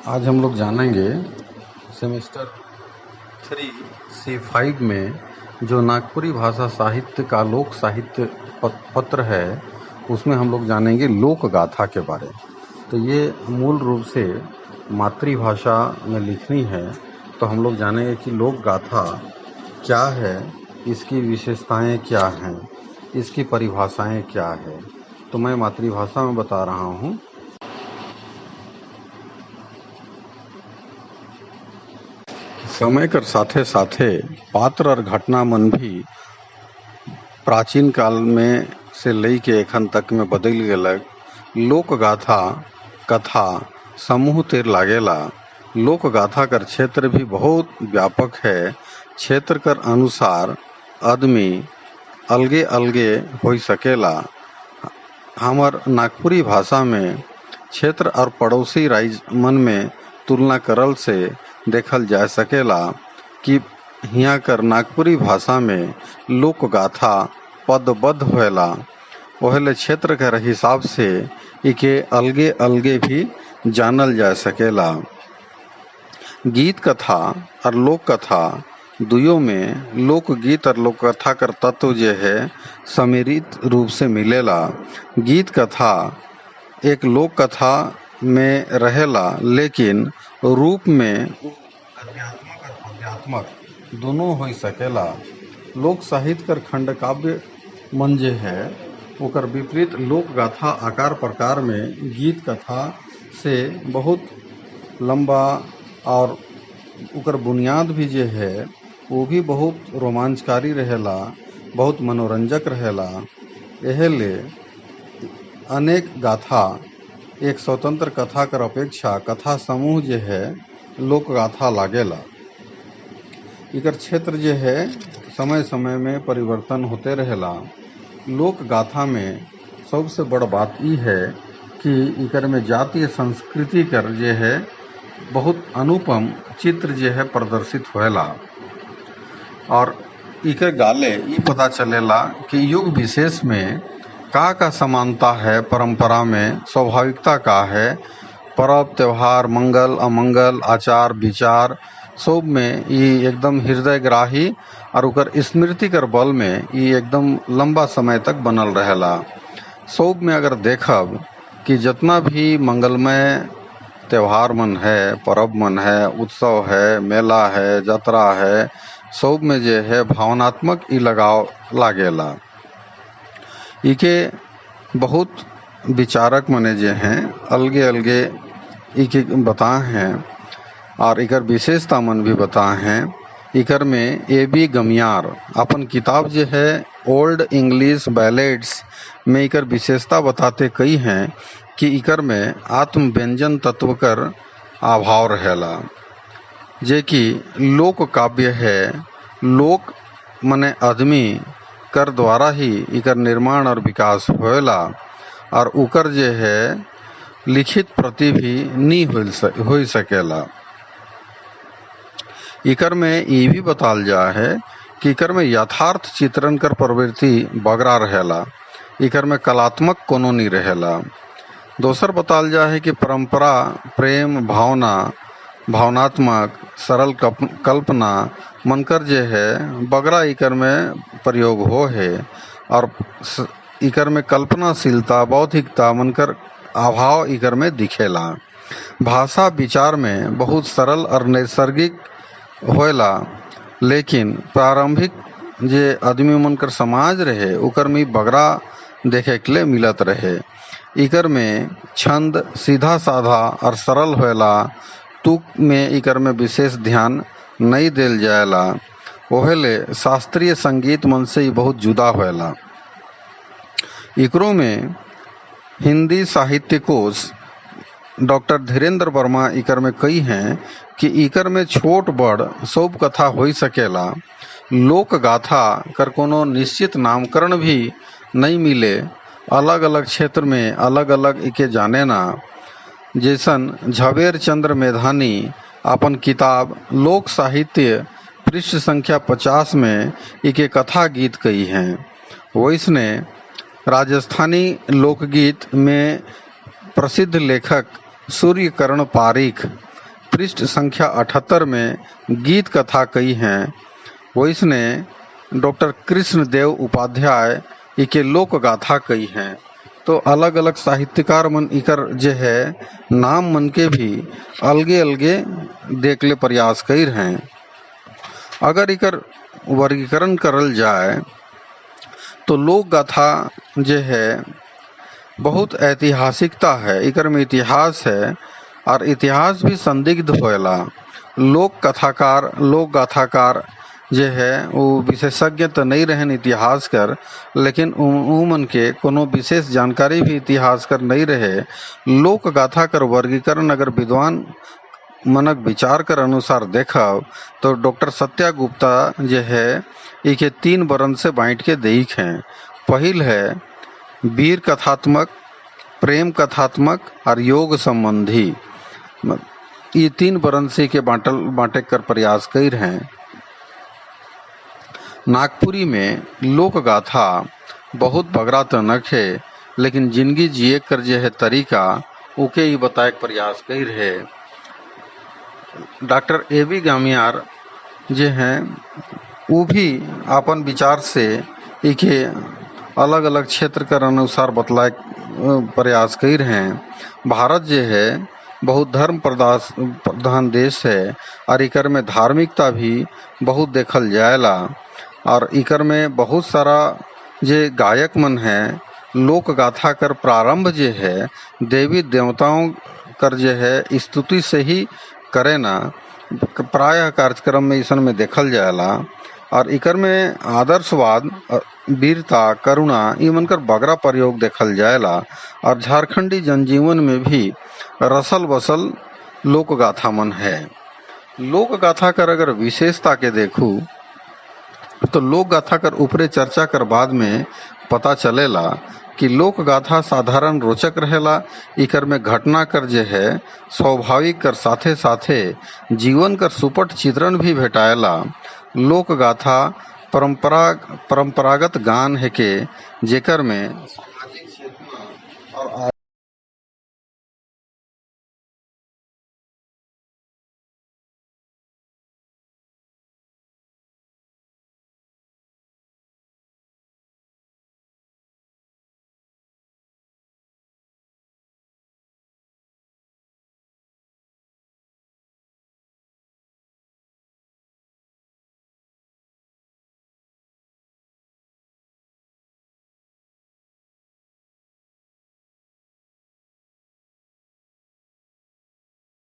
आज हम लोग जानेंगे सेमेस्टर 3C5 में जो नागपुरी भाषा साहित्य का लोक साहित्य पत्र है, उसमें हम लोग जानेंगे लोक गाथा के बारे। तो ये मूल रूप से मातृभाषा में लिखनी है, तो हम लोग जानेंगे कि लोक गाथा क्या है, इसकी विशेषताएं क्या हैं, इसकी परिभाषाएं क्या है। तो मैं मातृभाषा में बता रहा हूँ। समय कर साथे साथे पात्र और घटना मन भी प्राचीन काल में से लई के एखन तक में बदल गेलक। लोक गाथा कथा समूह तेर लागेला। लोक गाथा कर क्षेत्र भी बहुत व्यापक है। क्षेत्र कर अनुसार आदमी अलगे अलगे हो सकेला। हमार नागपुरी भाषा में क्षेत्र और पड़ोसी राज्य मन में तुलना करल से देखल जा सकेला कि हियाँ कर नागपुरी भाषा में लोक गाथा पदबद्ध होएला। ओहेले क्षेत्र के हिसाब से इके अलगे अलगे भी जानल जा सकेला। गीत कथा और लोक कथा दुयो में लोकगीत और लोक कथा कर तत्व जो है सम्मिलित रूप से मिलेला। गीत कथा एक लोक कथा में रहेला, लेकिन रूप में अध्यात्मक और पद्यात्मक दोनों हो सकेला। लोक साहित्य कर खंड काव्य मन जे है ओकर विपरीत लोक गाथा आकार प्रकार में गीत कथा से बहुत लंबा और ओकर बुनियाद भी जे है वो भी बहुत रोमांचकारी रहेला, बहुत मनोरंजक रहेला। एहेले अनेक गाथा एक स्वतंत्र कथा कर अपेक्षा कथा समूह जे है लोक गाथा लागेला। इकर क्षेत्र जे है समय समय में परिवर्तन होते रहेला। लोक गाथा में सबसे बड़ बात ई है कि इकर में जातीय संस्कृति कर जे है बहुत अनुपम चित्र जे है प्रदर्शित होएला। और इके गाले ई पता चलेला कि युग विशेष में का समानता है, परंपरा में स्वाभाविकता का है, पर्व त्योहार मंगल अमंगल आचार विचार सब में ये एकदम हृदयग्राही और उकर स्मृति कर बल में ये एकदम लंबा समय तक बनल रहेला। सब में अगर देखब कि जितना भी मंगलमय त्योहार मन है, पर्व मन है, उत्सव है, मेला है, यात्रा है, सब में जे है भावनात्मक ई लगाव लागेला। इके बहुत विचारक मने जे हैं अलगे अलगे इके बताए हैं और इकर विशेषता मन भी बताए हैं। इकर में A.B. गमियार अपन किताब जे है ओल्ड इंग्लिश बैलेड्स में इकर विशेषता बताते कई हैं कि इकर में आत्म व्यंजन तत्व कर अभाव रहेला, जे कि लोक काव्य है। लोक मने आदमी कर द्वारा ही इकर निर्माण और विकास होएला और उकर जे है लिखित प्रति भी नी हो सकेला। इकर में ये भी बताल जा है कि इकर में यथार्थ चित्रण कर प्रवृत्ति बगरा रहेला। इकर में कलात्मक कोनो नहीं रहेला। दोसर बताल जा है कि परंपरा प्रेम भावना भावनात्मक सरल कल्पना मनकर जे है बगरा इकर में प्रयोग हो है और इकर में कल्पनाशीलता बौद्धिकता मनकर अभाव इकर में दिखेला। भाषा विचार में बहुत सरल और नैसर्गिक होएला, लेकिन प्रारंभिक जे आदमी मनकर समाज रहे उकर में बगरा देखे के लिए मिलत रहे। इकर में छंद सीधा साधा और सरल होएला। तुक में इकर में विशेष ध्यान नहीं देल जाएला। ओहेले शास्त्रीय संगीत मन से ही बहुत जुदा होएला। इकरो में हिंदी साहित्य कोश डॉक्टर धीरेन्द्र वर्मा इकर में कई हैं कि इकर में छोट बड़ सब कथा हो सकेला। लोक गाथा कर कोनो निश्चित नामकरण भी नहीं मिले। अलग अलग क्षेत्र में अलग अलग इके जाने ना। जैसन झवेर चंद्र मेधानी अपन किताब लोक साहित्य पृष्ठ संख्या 50 में इके कथा गीत कई हैं। वैसने राजस्थानी लोकगीत में प्रसिद्ध लेखक सूर्यकर्ण पारीख पृष्ठ संख्या 78 में गीत कथा कही हैं, वैसने डॉक्टर कृष्णदेव उपाध्याय इके लोक गाथा कही हैं। तो अलग अलग साहित्यकार मन इकर जे है नाम मन के भी अलगे अलगे देख ले प्रयास कर हैं। अगर इकर वर्गीकरण करल जाए तो लोक गाथा जे है बहुत ऐतिहासिकता है, इकर में इतिहास है और इतिहास भी संदिग्ध होएला। लोक कथाकार लोक गाथाकार जे है वो विशेषज्ञ तो नहीं रहन इतिहास कर, लेकिन उमन के कोनो विशेष जानकारी भी इतिहास कर नहीं रहे। लोक गाथा कर वर्गीकरण अगर विद्वान मनक विचार कर अनुसार देखा तो डॉक्टर सत्या गुप्ता जे है इके 3 बरन से बांट के देख हैं। पहिल है वीर कथात्मक, प्रेम कथात्मक और योग संबंधी। ये 3 बरन से के बांटे कर प्रयास कर हैं। नागपुरी में लोक गाथा बहुत बगरा तनक है, लेकिन जिंदगी जिए कर जे है तरीका ओके ही बताए प्रयास कर है। Doctor AB. गामियार जे हैं वो भी अपन विचार से इके अलग अलग क्षेत्र कर अनुसार बतलाए प्रयास कर हैं। भारत जे है बहुत धर्म प्रधान देश है और इकर में धार्मिकता भी बहुत देखल जाएला और इकर में बहुत सारा जे गायक मन है लोक गाथा कर प्रारंभ जे है देवी देवताओं कर जे है स्तुति से ही करे ना। प्रायः कार्यक्रम में ईसन में देखल जाएला और इकर में आदर्शवाद, वीरता, करुणा इमन कर बगरा प्रयोग देखल जाएला और झारखंडी जनजीवन में भी रसल बसल लोक गाथा मन है। लोक गाथा कर अगर विशेषता के देखूं तो लोक गाथा कर ऊपरे चर्चा कर बाद में पता चलेला कि लोक गाथा साधारण रोचक रहेला। इकर में घटना कर जे है स्वाभाविक कर साथे साथे जीवन कर सुपट चित्रण भी भेटाएला। लोक गाथा परंपरागत गान है के जेकर में